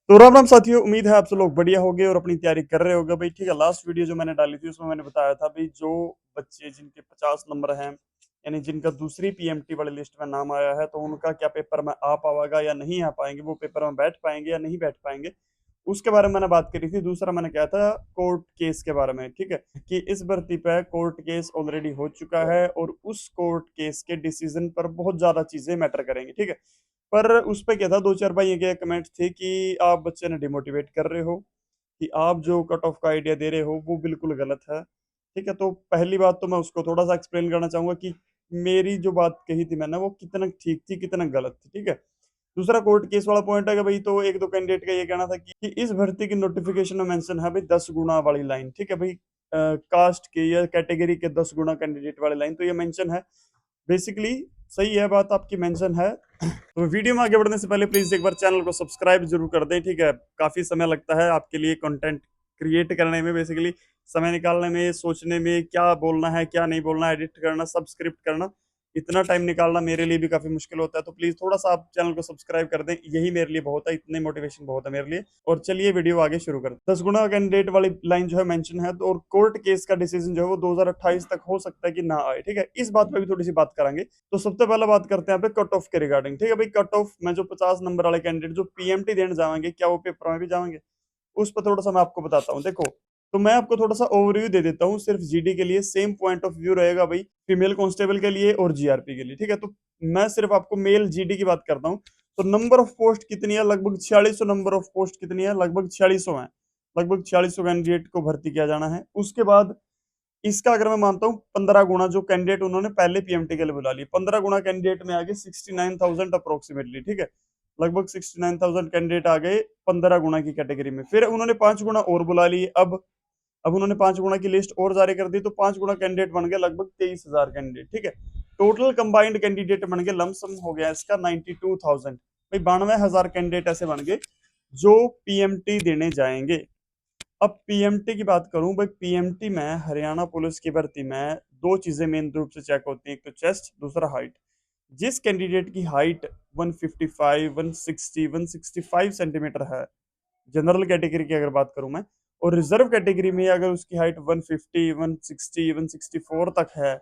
तो राम राम साथियों, उम्मीद है आप सब लोग बढ़िया होगे और अपनी तैयारी कर रहे होगे भाई। ठीक है, लास्ट वीडियो जो मैंने डाली थी उसमें मैंने बताया था भाई, जो बच्चे जिनके 50 नंबर हैं, यानी जिनका दूसरी पीएमटी वाली लिस्ट में नाम आया है, तो उनका क्या पेपर में आ पाएगा या नहीं आ पाएंगे, वो पेपर में बैठ पाएंगे या नहीं बैठ पाएंगे, उसके बारे में मैंने बात करी थी। दूसरा मैंने कहा था कोर्ट केस के बारे में। ठीक है, कि इस भर्ती पे कोर्ट केस ऑलरेडी हो चुका है और उस कोर्ट केस के डिसीजन पर बहुत ज्यादा चीजें मैटर करेंगी। ठीक है, पर उस पे क्या था, दो चार भाई के कमेंट थे कि आप बच्चे ने डिमोटिवेट कर रहे हो, कि आप जो कट ऑफ का आइडिया दे रहे हो वो बिल्कुल गलत है। ठीक है, तो पहली बात तो मैं उसको थोड़ा सा एक्सप्लेन करना चाहूंगा कि मेरी जो बात कही थी मैंने, वो कितना ठीक थी कितना गलत थी। ठीक है, दूसरा कोर्ट केस वाला पॉइंट है कि भाई, तो एक दो कैंडिडेट का ये कहना था कि इस भर्ती की नोटिफिकेशन में मेंशन है भाई 10 गुना वाली लाइन। ठीक है भाई, कास्ट के या कैटेगरी के 10 गुना कैंडिडेट वाली लाइन, तो ये मेंशन है बेसिकली। सही है, बात आपकी मेंशन है। तो वीडियो में आगे बढ़ने से पहले प्लीज एक बार चैनल को सब्सक्राइब जरूर कर दें। ठीक है, काफी समय लगता है आपके लिए कंटेंट क्रिएट करने में, बेसिकली समय निकालने में, सोचने में क्या बोलना है क्या नहीं बोलना है, एडिट करना, सब स्क्रिप्ट करना, इतना टाइम निकालना मेरे लिए भी काफी मुश्किल होता है। तो प्लीज थोड़ा सा आप चैनल को सब्सक्राइब कर दें, यही मेरे लिए बहुत है, इतने मोटिवेशन बहुत है मेरे लिए। और चलिए वीडियो आगे शुरू करते हैं। 10 गुना कैंडिडेट वाली लाइन जो है मेंशन है, तो और कोर्ट केस का डिसीजन जो है वो 2028 तक हो सकता है कि ना आए। ठीक है, इस बात पे भी थोड़ी सी बात करेंगे। तो सबसे पहले बात करते हैं यहाँ पे कट ऑफ के रिगार्डिंग। ठीक है भाई, कट ऑफ में जो 50 नंबर वाले कैंडिडेट जो पीएमटी देने जाएंगे, क्या वो पेपर में भी जाएंगे, उस पर थोड़ा सा मैं आपको बताता हूँ। देखो, तो मैं आपको थोड़ा सा ओवरव्यू दे देता हूँ, सिर्फ जीडी के लिए सेम पॉइंट ऑफ व्यू रहेगा भाई, फीमेल कांस्टेबल के लिए और जीआरपी के लिए। ठीक है, तो मैं सिर्फ आपको मेल जीडी की बात करता हूँ। तो नंबर ऑफ पोस्ट कितनी है, लगभग 4600 नंबर ऑफ पोस्ट कितनी है, लगभग 4600 है। लगभग 4600 कैंडिडेट को भर्ती किया जाना है। उसके बाद इसका अगर मैं मानता हूँ 15 गुना जो कैंडिडेट उन्होंने पहले पीएमटी के लिए बुला लिए, 15 गुना कैंडिडेट में आगे 69,000 अप्रोक्सीमेटली। ठीक है, लगभग 69,000 कैंडिडेट आ गए 15 गुना की कैटेगरी में। फिर उन्होंने 5 गुना और बुला लिए। अब उन्होंने 5 गुना की लिस्ट और जारी कर दी, तो 5 गुना कैंडिडेट बन गए लगभग 23,000 कैंडिडेट। ठीक है, टोटल कंबाइंड कैंडिडेट बन गए, लमसम हो गया इसका 92,000। भाई 92,000 कैंडिडेट ऐसे बन गए जो पीएमटी देने जाएंगे। अब पीएमटी की बात करूं भाई, पीएमटी में हरियाणा पुलिस की भर्ती में दो चीजें मेन रूप से चेक होती हैं, एक तो चेस्ट, दूसरा हाइट। जिस कैंडिडेट की हाइट 155, 160, 165 सेंटीमीटर है, जनरल कैटेगरी की अगर बात करूं मैं, और रिजर्व कैटेगरी में अगर उसकी हाइट 150, 160, 164 तक है,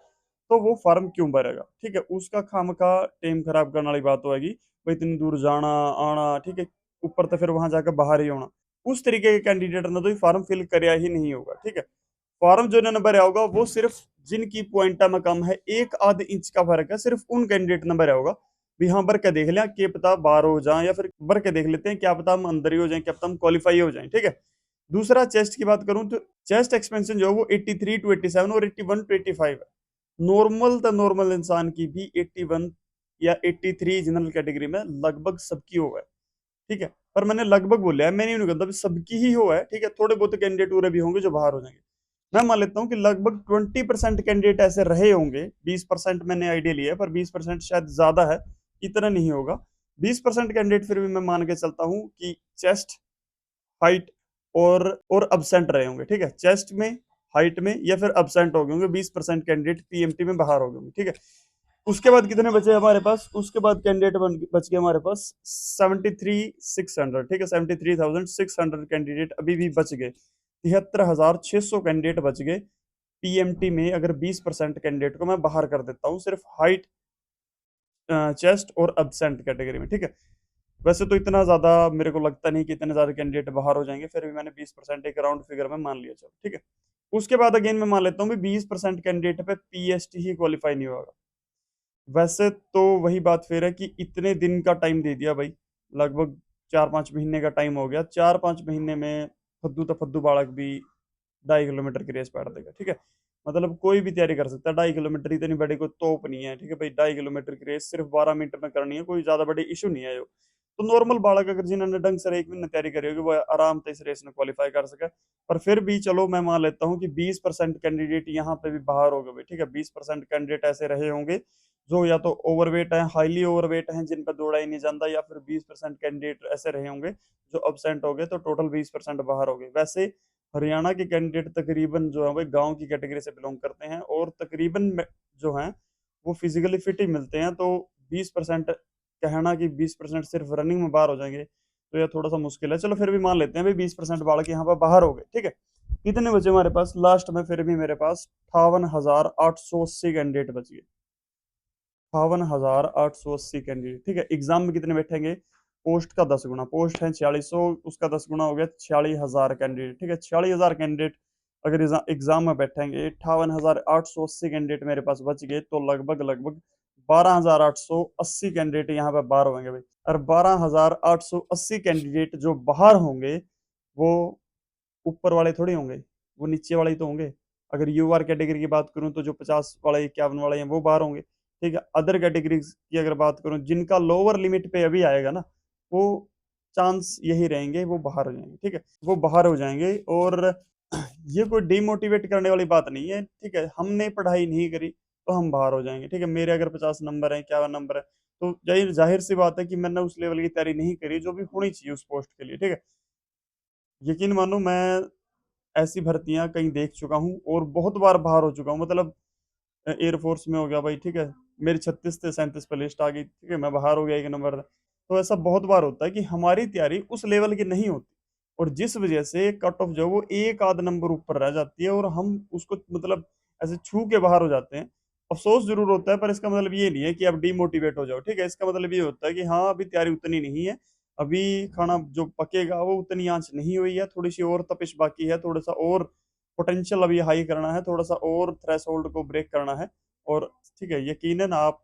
तो वो फॉर्म क्यों भरेगा। ठीक है, उसका खामखा टाइम खराब करने वाली बात होगी भाई, इतनी दूर जाना आना। ठीक है, ऊपर तो फिर वहां जाकर बाहर ही होना। उस तरीके के कैंडिडेट ने तो फॉर्म फिल कराया ही नहीं होगा। ठीक है, फॉर्म जो इन्होंने भरा होगा वो सिर्फ जिनकी पॉइंटा में कम है, 1 आध इंच का फर्क है, सिर्फ उन कैंडिडेट ने भरा होगा। भी हाँ, भर के देख लिया, क्या पता बाहर हो जाए, या फिर भर के देख लेते हैं, क्या पता हम अंदर ही हो जाए, क्या पता हम क्वालिफाई हो जाए। ठीक है, दूसरा चेस्ट की बात करूं तो चेस्ट एक्सपेंशन जो है वो 83 टू 87 और 81 टू 85 है। नॉर्मल तो नॉर्मल इंसान की भी 81 या 83 जनरल कैटेगरी में लगभग सबकी हो है। ठीक है, पर मैंने लगभग बोला है, मैंने नहीं कहता सबकी ही हो है। ठीक है, थोड़े बहुत कैंडिडेट और भी होंगे जो बाहर हो जाएंगे। मैं मान लेता हूँ कि लगभग 20% कैंडिडेट ऐसे रहे होंगे। 20% मैंने आइडिया लिया है, पर 20% शायद ज्यादा है, इतना नहीं होगा। 20% कैंडिडेट फिर भी मैं मान के चलता हूँ कि चेस्ट, हाइट और अब्सेंट रहे होंगे। ठीक है, चेस्ट में, हाइट में, या फिर अब्सेंट हो गए होंगे 20% कैंडिडेट पीएमटी में बाहर हो गए होंगे। ठीक है, उसके बाद कितने बचे हमारे पास, उसके बाद कैंडिडेट बच गए हमारे पास 73,600। ठीक है, 73,600 कैंडिडेट अभी भी बच गए। 73,600 कैंडिडेट बच गए पीएमटी में, अगर 20% कैंडिडेट को मैं बाहर कर देता हूँ सिर्फ हाइट, चेस्ट और अब्सेंट कैटेगरी में। ठीक है, वैसे तो इतना ज्यादा मेरे को लगता नहीं कि इतने ज्यादा कैंडिडेट बाहर हो जाएंगे, फिर भी मैंने 20% एक राउंड फिगर में मान लिया। चलो ठीक है, उसके बाद अगेन मैं मान लेता हूँ 20% कैंडिडेट पे पीएसटी ही क्वालिफाई नहीं होगा। वैसे तो वही बात फिर है कि इतने दिन का टाइम दे दिया भाई, लगभग 4-5 महीने का टाइम हो गया। 4-5 महीने में फद्दू तो फद्दू बालक भी 2.5 किलोमीटर की रेस काट देगा। ठीक है, मतलब कोई भी तैयारी कर सकता है, 2.5 किलोमीटर इतनी बड़ी कोई तोप नहीं है। ठीक है भाई, 2.5 किलोमीटर की रेस सिर्फ 12 मिनट में करनी है, कोई ज्यादा बड़ी इशू नहीं है जो। तो नॉर्मल बालक अगर जिन्होंने ढंग से 1 महीने तैयारी करी होगी, वो आराम से इस रेस में क्वालिफाई कर सके। पर फिर भी चलो मैं मान लेता हूँ कि 20% कैंडिडेट यहाँ पे भी बाहर हो गए भाई। ठीक है, 20% कैंडिडेट ऐसे रहे होंगे जो या तो ओवरवेट है, हाईली ओवरवेट हैं, जिन पर दौड़ा ही नहीं जाता, या फिर 20% कैंडिडेट ऐसे रहे होंगे जो अब्सेंट हो गए, तो टोटल 20% बाहर हो गए। वैसे हरियाणा के कैंडिडेट तकरीबन जो है वो गांव की कैटेगरी से बिलोंग करते हैं, और तकरीबन जो हैं वो फिजिकली फिट ही मिलते हैं। तो 20% कहना कि 20% सिर्फ रनिंग में बाहर हो जाएंगे, तो यह थोड़ा सा मुश्किल है। चलो फिर भी मान लेते हैं भाई 20% बाढ़ के यहाँ पर बाहर हो गए, ठीक है। कितने बचे हमारे पास लास्ट में, फिर भी मेरे पास 58,880 कैंडिडेट बच गए। 58,880 कैंडिडेट, ठीक है। एग्जाम में कितने बैठेंगे, पोस्ट का 10 गुना, पोस्ट है 4600, उसका 10 गुना हो गया 46,000 कैंडिडेट, ठीक है। 46,000 कैंडिडेट अगर एग्जाम में बैठेंगे, 58,880 कैंडिडेट मेरे पास बच गए, तो लगभग लगभग 12,880 कैंडिडेट यहाँ पे बाहर होंगे भाई। और 12,880 कैंडिडेट जो बाहर होंगे, वो ऊपर वाले थोड़ी होंगे, वो नीचे वाले ही तो होंगे। अगर यूआर कैटेगरी की बात करूं तो जो 50 वाले 51 वाले हैं वो बाहर होंगे, ठीक है। अदर कैटेगरीज की अगर बात करूं, जिनका लोअर लिमिट पे अभी आएगा ना, वो चांस यही रहेंगे, वो बाहर हो जाएंगे, ठीक है। वो बाहर हो जाएंगे। और ये कोई डिमोटिवेट करने वाली बात नहीं है, ठीक है। हमने पढ़ाई नहीं करी तो हम बाहर हो जाएंगे, ठीक है। मेरे अगर 50 नंबर है, 51 नंबर है, तो जाहिर जाहिर सी बात है कि मैंने उस लेवल की तैयारी नहीं करी जो भी होनी चाहिए उस पोस्ट के लिए, ठीक है। यकीन मानो मैं ऐसी भर्तियां कहीं देख चुका हूँ और बहुत बार बाहर हो चुका हूँ। मतलब एयरफोर्स में हो गया भाई, ठीक है। मेरी 36 से 37 पे लिस्ट आ गई, ठीक है, मैं बाहर हो गया 1 नंबर। तो ऐसा बहुत बार होता है कि हमारी तैयारी उस लेवल की नहीं होती, और जिस वजह से कट ऑफ जो वो एक आध नंबर ऊपर रह जाती है, और हम उसको मतलब ऐसे छू के बाहर हो जाते हैं। अफसोस जरूर होता है, पर इसका मतलब ये नहीं है कि आप डिमोटिवेट हो जाओ, ठीक है। इसका मतलब ये होता है कि हाँ, अभी तैयारी उतनी नहीं है, अभी खाना जो पकेगा वो उतनी आंच नहीं हुई है, थोड़ी सी और तपिश बाकी है, थोड़ा सा और पोटेंशियल अभी हाई करना है, थोड़ा सा और थ्रेशोल्ड को ब्रेक करना है, और ठीक है, यकीनन आप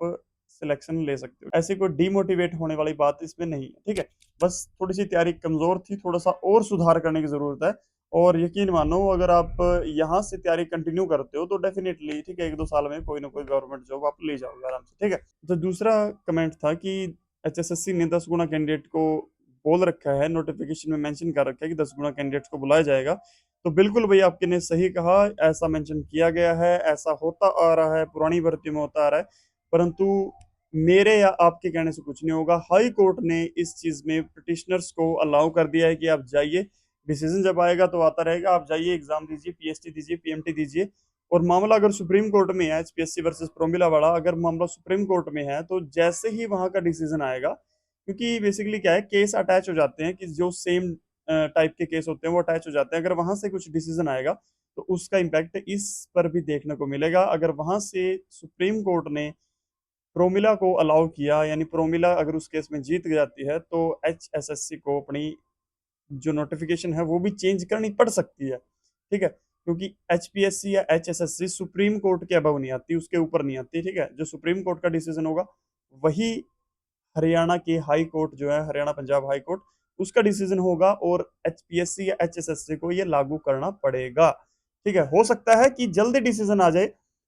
सिलेक्शन ले सकते हो। ऐसी कोई डिमोटिवेट होने वाली बात इसमें नहीं है, ठीक है। बस थोड़ी सी तैयारी कमजोर थी, थोड़ा सा और सुधार करने की जरूरत है। और यकीन मानो, अगर आप यहाँ से तैयारी कंटिन्यू करते हो तो डेफिनेटली, ठीक है, 1-2 साल में कोई ना कोई गवर्नमेंट जॉब आप ले जाओगे आराम से, ठीक है। तो दूसरा कमेंट था कि एचएसएससी ने 10 गुना कैंडिडेट को बोल रखा है, नोटिफिकेशन में मेंशन कर रखा है कि 10 गुना कैंडिडेट्स को बुलाया जाएगा। तो बिल्कुल भैया, आपके ने सही कहा, ऐसा मेंशन किया गया है, ऐसा होता आ रहा है, पुरानी भर्ती में होता आ रहा है। परंतु मेरे या आपके कहने से कुछ नहीं होगा। हाई कोर्ट ने इस चीज में पिटिशनर्स को अलाउ कर दिया है कि आप जाइए, डिसीजन जब आएगा तो आता रहेगा, आप जाइए, एग्जाम दीजिए, पीएसटी दीजिए, पीएमटी दीजिए। और मामला अगर सुप्रीम कोर्ट में है, एचपीएससी वर्सेस प्रोमिला वाला, अगर मामला सुप्रीम कोर्ट में है, तो जैसे ही वहां का डिसीजन आएगा, क्योंकि बेसिकली क्या है, केस अटैच हो जाते हैं, कि जो सेम टाइप के केस होते हैं वो अटैच हो जाते हैं। अगर वहां से कुछ डिसीजन आएगा तो उसका इम्पैक्ट इस पर भी देखने को मिलेगा। अगर वहां से सुप्रीम कोर्ट ने प्रोमिला को अलाउ किया, यानी प्रोमिला अगर उस केस में जीत जाती है, तो एचएसएससी को अपनी जो नोटिफिकेशन है वो भी चेंज करनी पड़ सकती है, ठीक है। क्योंकि एचपीएससी या एचएसएससी सुप्रीम कोर्ट के अबव नहीं आती, उसके ऊपर नहीं आती, ठीक है। जो सुप्रीम कोर्ट का डिसीजन होगा, वही हरियाणा की हाई कोर्ट जो है, हरियाणा पंजाब हाई कोर्ट, उसका डिसीजन होगा, और एचपीएससी या एचएसएससी को ये लागू करना पड़ेगा, ठीक है। हो सकता है कि जल्दी डिसीजन आ जाए,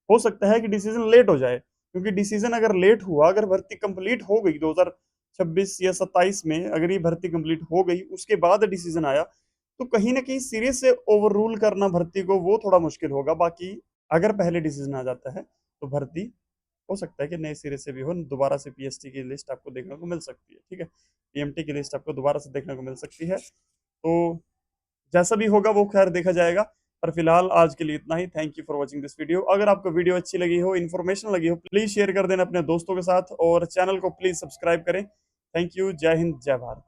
हो सकता है कि डिसीजन लेट हो जाए, क्योंकि डिसीजन अगर लेट हुआ, अगर भर्ती कंप्लीट हो गई 2026 या 27 में, अगर ये भर्ती कंप्लीट हो गई, उसके बाद डिसीजन आया, तो कहीं ना कहीं सिरे से ओवर रूल करना भर्ती को वो थोड़ा मुश्किल होगा। बाकी अगर पहले डिसीजन आ जाता है तो भर्ती हो सकता है कि नए सिरे से भी हो, दोबारा से पीएसटी की लिस्ट आपको देखने को मिल सकती है, ठीक है। पीएमटी की लिस्ट आपको दोबारा से देखने को मिल सकती है। तो जैसा भी होगा वो खैर देखा जाएगा। पर फिलहाल आज के लिए इतना ही। Thank you for watching this video. अगर आपको वीडियो अच्छी लगी हो, इन्फॉर्मेशन लगी हो, प्लीज शेयर कर देना अपने दोस्तों के साथ, और चैनल को प्लीज सब्सक्राइब करें। Thank you. जय हिंद, जय भारत।